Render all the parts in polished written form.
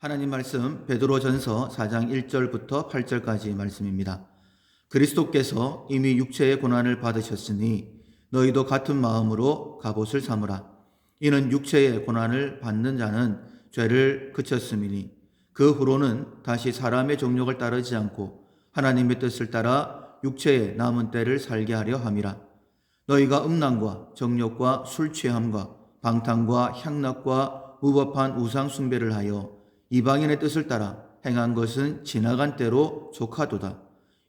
하나님 말씀 베드로전서 4장 1절부터 8절까지 말씀입니다. 그리스도께서 이미 육체의 고난을 받으셨으니 너희도 같은 마음으로 갑옷을 삼으라. 이는 육체의 고난을 받는 자는 죄를 그쳤음이니 그 후로는 다시 사람의 정욕을 따르지 않고 하나님의 뜻을 따라 육체의 남은 때를 살게 하려 함이라. 너희가 음란과 정욕과 술 취함과 방탕과 향락과 무법한 우상 숭배를 하여 이방인의 뜻을 따라 행한 것은 지나간 때로 족하도다.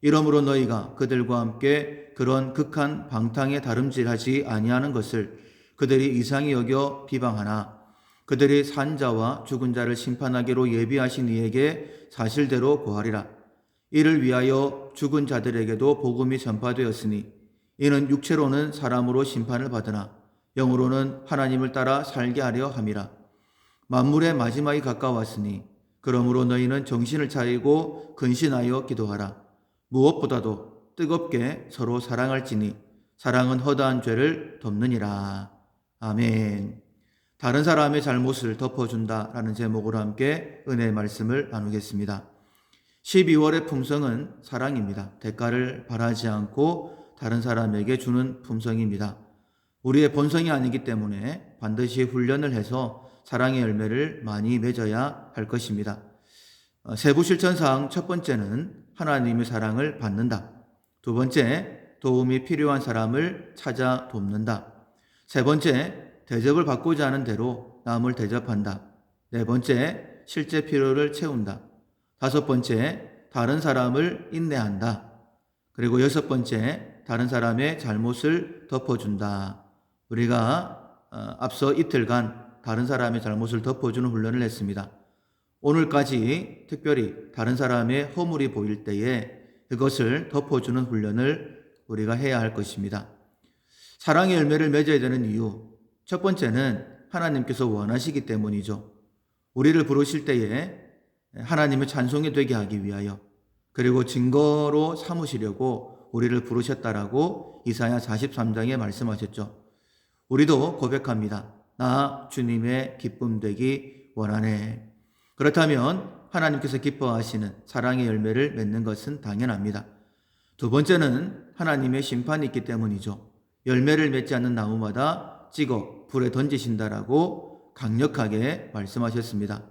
이러므로 너희가 그들과 함께 그런 극한 방탕에 다름질하지 아니하는 것을 그들이 이상히 여겨 비방하나 그들이 산 자와 죽은 자를 심판하기로 예비하신 이에게 사실대로 고하리라. 이를 위하여 죽은 자들에게도 복음이 전파되었으니 이는 육체로는 사람으로 심판을 받으나 영으로는 하나님을 따라 살게 하려 함이라. 만물의 마지막이 가까웠으니 그러므로 너희는 정신을 차리고 근신하여 기도하라. 무엇보다도 뜨겁게 서로 사랑할지니 사랑은 허다한 죄를 덮느니라. 아멘. 다른 사람의 잘못을 덮어준다라는 제목으로 함께 은혜의 말씀을 나누겠습니다. 12월의 품성은 사랑입니다. 대가를 바라지 않고 다른 사람에게 주는 품성입니다. 우리의 본성이 아니기 때문에 반드시 훈련을 해서 사랑의 열매를 많이 맺어야 할 것입니다. 세부 실천사항 첫 번째는 하나님의 사랑을 받는다. 두 번째, 도움이 필요한 사람을 찾아 돕는다. 세 번째, 대접을 받고자 하는 대로 남을 대접한다. 네 번째, 실제 필요를 채운다. 다섯 번째, 다른 사람을 인내한다. 그리고 여섯 번째, 다른 사람의 잘못을 덮어준다. 우리가 앞서 이틀간 다른 사람의 잘못을 덮어주는 훈련을 했습니다. 오늘까지 특별히 다른 사람의 허물이 보일 때에 그것을 덮어주는 훈련을 우리가 해야 할 것입니다. 사랑의 열매를 맺어야 되는 이유, 첫 번째는 하나님께서 원하시기 때문이죠. 우리를 부르실 때에 하나님의 찬송이 되게 하기 위하여, 그리고 증거로 삼으시려고 우리를 부르셨다라고 이사야 43장에 말씀하셨죠. 우리도 고백합니다. 나 주님의 기쁨 되기 원하네. 그렇다면 하나님께서 기뻐하시는 사랑의 열매를 맺는 것은 당연합니다. 두 번째는 하나님의 심판이 있기 때문이죠. 열매를 맺지 않는 나무마다 찍어 불에 던지신다라고 강력하게 말씀하셨습니다.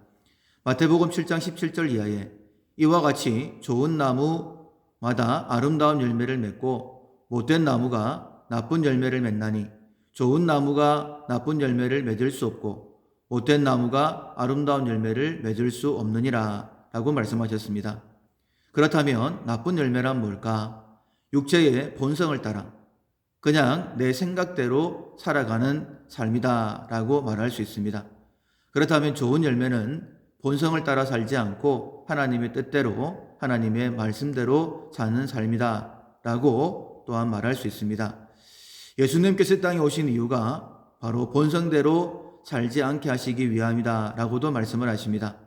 마태복음 7장 17절 이하에 이와 같이 좋은 나무마다 아름다운 열매를 맺고 못된 나무가 나쁜 열매를 맺나니 좋은 나무가 나쁜 열매를 맺을 수 없고 못된 나무가 아름다운 열매를 맺을 수 없느니라 라고 말씀하셨습니다. 그렇다면 나쁜 열매란 뭘까? 육체의 본성을 따라 그냥 내 생각대로 살아가는 삶이다 라고 말할 수 있습니다. 그렇다면 좋은 열매는 본성을 따라 살지 않고 하나님의 뜻대로 하나님의 말씀대로 사는 삶이다 라고 또한 말할 수 있습니다. 예수님께서 땅에 오신 이유가 바로 본성대로 살지 않게 하시기 위함이다 라고도 말씀을 하십니다.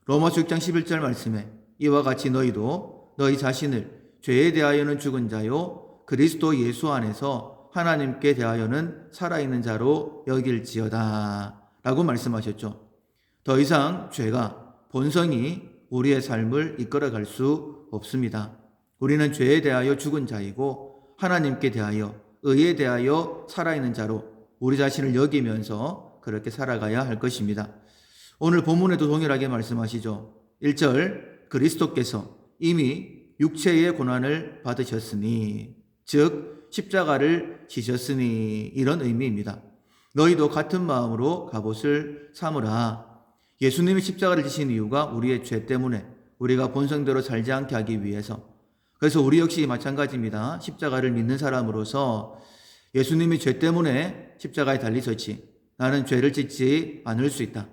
로마서 6장 11절 말씀에 이와 같이 너희도 너희 자신을 죄에 대하여는 죽은 자요 그리스도 예수 안에서 하나님께 대하여는 살아있는 자로 여길지어다 라고 말씀하셨죠. 더 이상 죄가 본성이 우리의 삶을 이끌어갈 수 없습니다. 우리는 죄에 대하여 죽은 자이고 하나님께 대하여 의에 대하여 살아있는 자로 우리 자신을 여기면서 그렇게 살아가야 할 것입니다. 오늘 본문에도 동일하게 말씀하시죠. 1절 그리스도께서 이미 육체의 고난을 받으셨으니 즉 십자가를 지셨으니 이런 의미입니다. 너희도 같은 마음으로 갑옷을 삼으라. 예수님이 십자가를 지신 이유가 우리의 죄 때문에 우리가 본성대로 살지 않게 하기 위해서, 그래서 우리 역시 마찬가지입니다. 십자가를 믿는 사람으로서 예수님이 죄 때문에 십자가에 달리셨지 나는 죄를 짓지 않을 수 있다.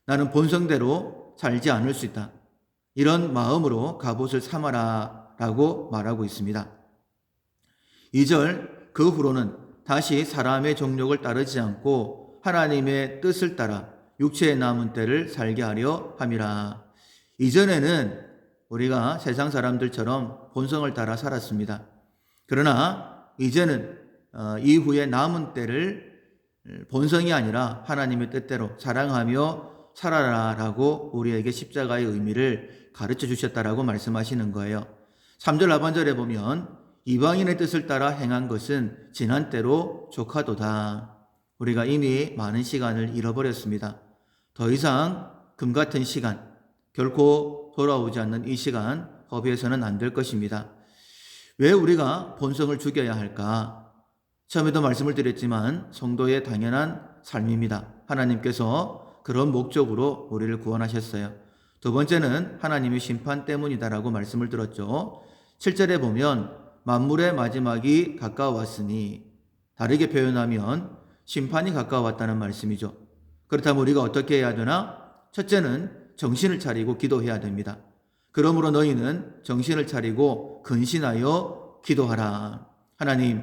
나는 본성대로 살지 않을 수 있다. 이런 마음으로 갑옷을 삼아라 라고 말하고 있습니다. 2절 그 후로는 다시 사람의 정욕을 따르지 않고 하나님의 뜻을 따라 육체의 남은 때를 살게 하려 함이라. 이전에는 우리가 세상 사람들처럼 본성을 따라 살았습니다. 그러나 이제는 이후에 남은 때를 본성이 아니라 하나님의 뜻대로 사랑하며 살아라라고 우리에게 십자가의 의미를 가르쳐 주셨다라고 말씀하시는 거예요. 3절 하반절에 보면 이방인의 뜻을 따라 행한 것은 지난 때로 족하도다. 우리가 이미 많은 시간을 잃어버렸습니다. 더 이상 금 같은 시간, 결코 돌아오지 않는 이 시간 허비해서는 안 될 것입니다. 왜 우리가 본성을 죽여야 할까? 처음에도 말씀을 드렸지만 성도의 당연한 삶입니다. 하나님께서 그런 목적으로 우리를 구원하셨어요. 두 번째는 하나님의 심판 때문이다라고 말씀을 들었죠. 7절에 보면 만물의 마지막이 가까웠으니, 다르게 표현하면 심판이 가까웠다는 말씀이죠. 그렇다면 우리가 어떻게 해야 되나? 첫째는 정신을 차리고 기도해야 됩니다. 그러므로 너희는 정신을 차리고 근신하여 기도하라. 하나님,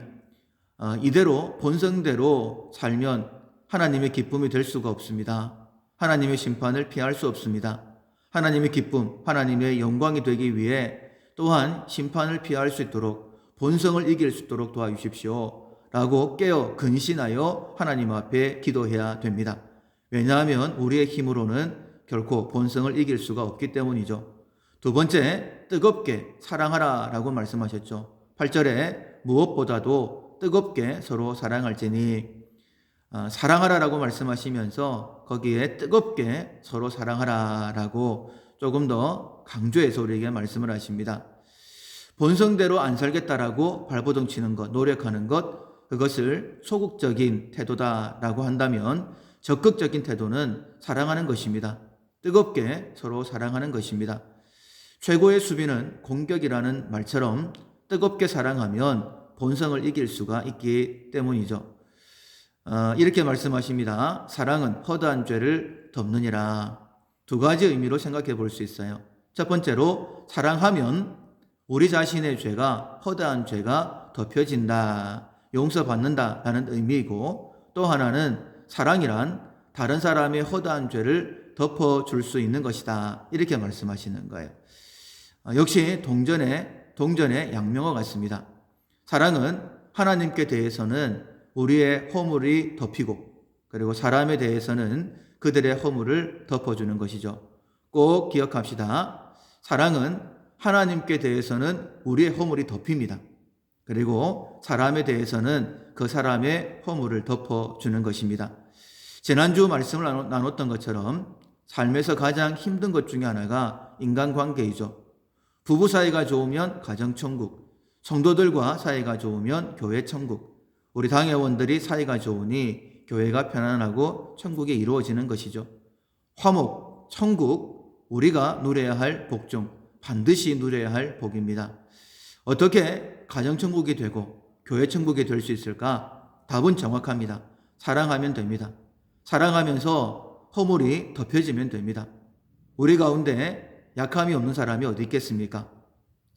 이대로 본성대로 살면 하나님의 기쁨이 될 수가 없습니다. 하나님의 심판을 피할 수 없습니다. 하나님의 기쁨, 하나님의 영광이 되기 위해 또한 심판을 피할 수 있도록, 본성을 이길 수 있도록 도와주십시오 라고 깨어 근신하여 하나님 앞에 기도해야 됩니다. 왜냐하면 우리의 힘으로는 결코 본성을 이길 수가 없기 때문이죠. 두 번째, 뜨겁게 사랑하라 라고 말씀하셨죠. 8절에 무엇보다도 뜨겁게 서로 사랑할지니, 사랑하라 라고 말씀하시면서 거기에 뜨겁게 서로 사랑하라 라고 조금 더 강조해서 우리에게 말씀을 하십니다. 본성대로 안 살겠다라고 발버둥 치는 것, 노력하는 것, 그것을 소극적인 태도다라고 한다면 적극적인 태도는 사랑하는 것입니다. 뜨겁게 서로 사랑하는 것입니다. 최고의 수비는 공격이라는 말처럼 뜨겁게 사랑하면 본성을 이길 수가 있기 때문이죠. 이렇게 말씀하십니다. 사랑은 허다한 죄를 덮느니라. 두 가지 의미로 생각해 볼 수 있어요. 첫 번째로 사랑하면 우리 자신의 죄가, 허다한 죄가 덮여진다, 용서받는다라는 의미이고, 또 하나는 사랑이란 다른 사람의 허다한 죄를 덮어줄 수 있는 것이다, 이렇게 말씀하시는 거예요. 역시 동전의 양면과 같습니다. 사랑은 하나님께 대해서는 우리의 허물이 덮이고, 그리고 사람에 대해서는 그들의 허물을 덮어주는 것이죠. 꼭 기억합시다. 사랑은 하나님께 대해서는 우리의 허물이 덮입니다. 그리고 사람에 대해서는 그 사람의 허물을 덮어주는 것입니다. 지난주 말씀을 나눴던 것처럼 삶에서 가장 힘든 것 중에 하나가 인간관계이죠. 부부 사이가 좋으면 가정천국, 성도들과 사이가 좋으면 교회천국, 우리 당회원들이 사이가 좋으니 교회가 편안하고 천국이 이루어지는 것이죠. 화목, 천국, 우리가 누려야 할 복 중 반드시 누려야 할 복입니다. 어떻게 가정천국이 되고 교회천국이 될 수 있을까? 답은 정확합니다. 사랑하면 됩니다. 사랑하면서 허물이 덮여지면 됩니다. 우리 가운데 약함이 없는 사람이 어디 있겠습니까?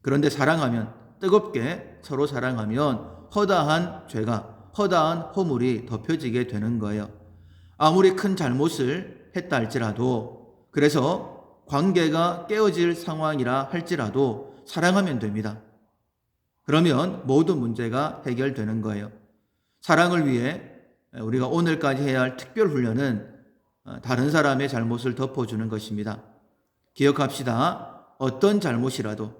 그런데 사랑하면, 뜨겁게 서로 사랑하면 허다한 죄가, 허다한 허물이 덮여지게 되는 거예요. 아무리 큰 잘못을 했다 할지라도, 그래서 관계가 깨어질 상황이라 할지라도 사랑하면 됩니다. 그러면 모든 문제가 해결되는 거예요. 사랑을 위해 우리가 오늘까지 해야 할 특별 훈련은 다른 사람의 잘못을 덮어주는 것입니다. 기억합시다. 어떤 잘못이라도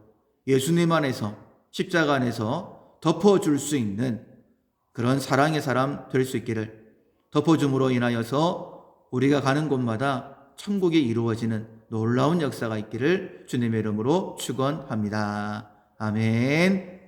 예수님 안에서, 십자가 안에서 덮어줄 수 있는 그런 사랑의 사람 될 수 있기를, 덮어줌으로 인하여서 우리가 가는 곳마다 천국이 이루어지는 놀라운 역사가 있기를 주님의 이름으로 축원합니다. 아멘.